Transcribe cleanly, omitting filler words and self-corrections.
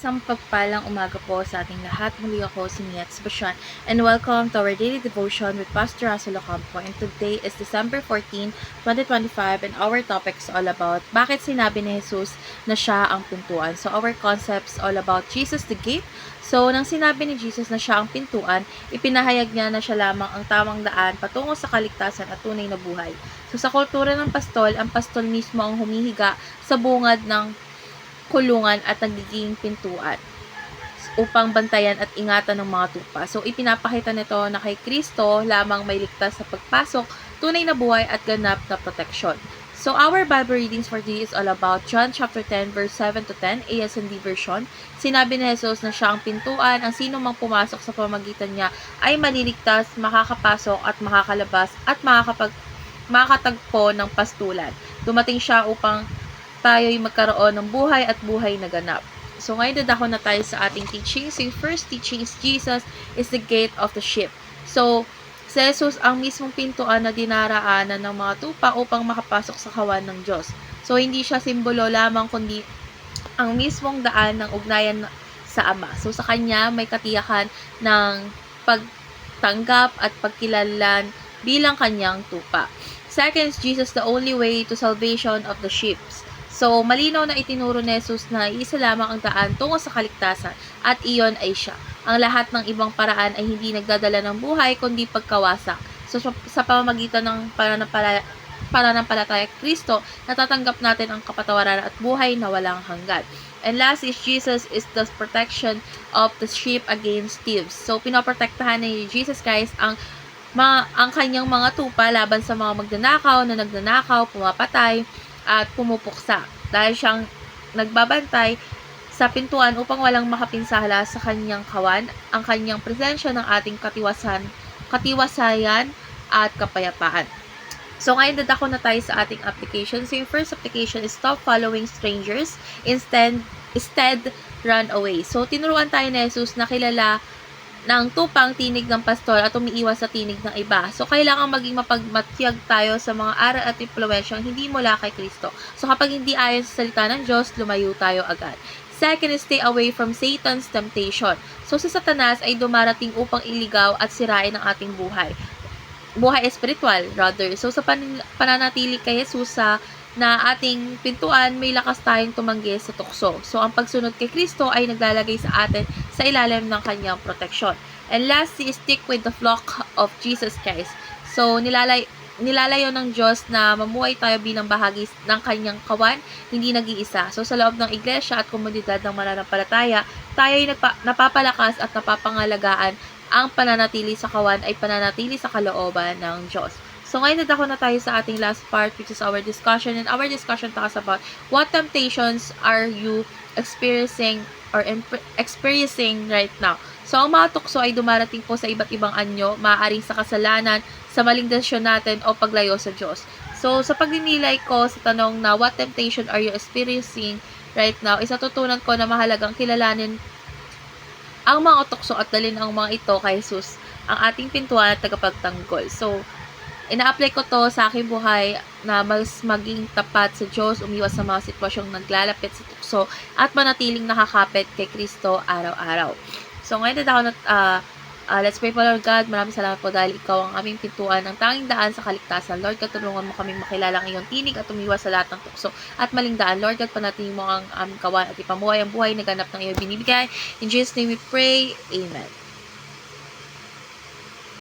Isang pagpalang umaga po sa ating lahat. Muli ako si Nietz Bashan and welcome to our daily devotion with Pastor Russell Ocampo. And today is December 14, 2025 and our topic is all about bakit sinabi ni Jesus na siya ang pintuan. So our concept is all about Jesus the gate. So nang sinabi ni Jesus na siya ang pintuan, ipinahayag niya na siya lamang ang tamang daan patungo sa kaligtasan at tunay na buhay. So sa kultura ng pastol, ang pastol mismo ang humihiga sa bungad ng kulungan at nagiging pintuan upang bantayan at ingatan ng mga tupa. So, ipinapakita nito na kay Kristo lamang may ligtas sa pagpasok, tunay na buhay at ganap na proteksyon. So, our Bible readings for today is all about John chapter 10 verse 7 to 10, ASND version. Sinabi ni Jesus na siya ang pintuan, ang sino mang pumasok sa pamamagitan niya ay maliligtas, makakapasok at makakalabas at makakatagpo ng pastulan. Dumating siya upang tayo'y magkaroon ng buhay at buhay na ganap. So, ngayon dadako na tayo sa ating teaching. So, yung first teaching is Jesus is the gate of the sheep. So, si Jesus ang mismong pintuan na dinaraanan ng mga tupa upang makapasok sa kawan ng Diyos. So, hindi siya simbolo lamang kundi ang mismong daan ng ugnayan sa Ama. So, sa Kanya may katiyakan ng pagtanggap at pagkilalan bilang Kanyang tupa. Second is Jesus the only way to salvation of the sheep. So, malinaw na itinuro ni Jesus na isa lamang ang daan tungo sa kaligtasan at iyon ay siya. Ang lahat ng ibang paraan ay hindi nagdadala ng buhay kundi pagkawasak. So, sa pamamagitan ng pananampalataya kay Kristo, natatanggap natin ang kapatawaran at buhay na walang hanggan. And last is Jesus is the protection of the sheep against thieves. So, pinoprotektahan ni Jesus Christ ang kanyang mga tupa laban sa mga magnanakaw na nagnanakaw, pumapatay, at pumupuksa dahil siyang nagbabantay sa pintuan upang walang makapinsala sa kanyang kawan, ang kanyang presensya ng ating katiwasayan at kapayapaan. So, ngayon dadako na tayo sa ating application. So, yung first application is stop following strangers, instead run away. So, tinuruan tayo ni Jesus na kilala ng tupang tinig ng pastor at umiiwas sa tinig ng iba. So, kailangan maging mapagmatyag tayo sa mga aral at impluwensyang hindi mula kay Kristo. So, kapag hindi ayon sa salita ng Diyos, lumayo tayo agad. Second is stay away from Satan's temptation. So, si Satanas ay dumarating upang iligaw at sirain ang ating buhay. Buhay espiritual, rather. So, sa pananatili kay Jesus na ating pintuan, may lakas tayong tumanggi sa tukso. So, ang pagsunod kay Kristo ay naglalagay sa atin sa ilalim ng kanyang proteksyon. And lastly, stick with the flock of Jesus Christ. So, nilalayo ng Diyos na mamuhay tayo bilang bahagi ng kanyang kawan, hindi nag-iisa. So, sa loob ng iglesia at komunidad ng mananampalataya, tayo ay napapalakas at napapangalagaan. Ang pananatili sa kawan ay pananatili sa kalooban ng Diyos. So, ngayon nadako na tayo sa ating last part, which is our discussion. And our discussion talks about what temptations are you experiencing right now. So, ang mga tukso ay dumarating po sa iba't ibang anyo, maaaring sa kasalanan, sa maling desisyon natin, o paglayo sa Diyos. So, sa pagninilay ko sa tanong na what temptation are you experiencing right now, is natutunan ko na mahalagang kilalanin ang mga tukso at dalhin ang mga ito kay Jesus, ang ating pintuan at tagapagtanggol. So, ina-apply ko to sa aking buhay na mas maging tapat sa Diyos, umiwas sa mga sitwasyong naglalapit sa tukso, at manatiling nakakapit kay Kristo araw-araw. So, ngayon na let's pray po, Lord God. Maraming salamat po dahil ikaw ang aming pintuan, ang tanging daan sa kaligtasan. Lord God, tulungan mo kaming makilala ang iyong tinig at umiwas sa lahat ng tukso at maling daan. Lord God, panatili mo ang aming kawan at ipamuhay ang buhay na ganap ng iyong binibigay. In Jesus' name we pray. Amen.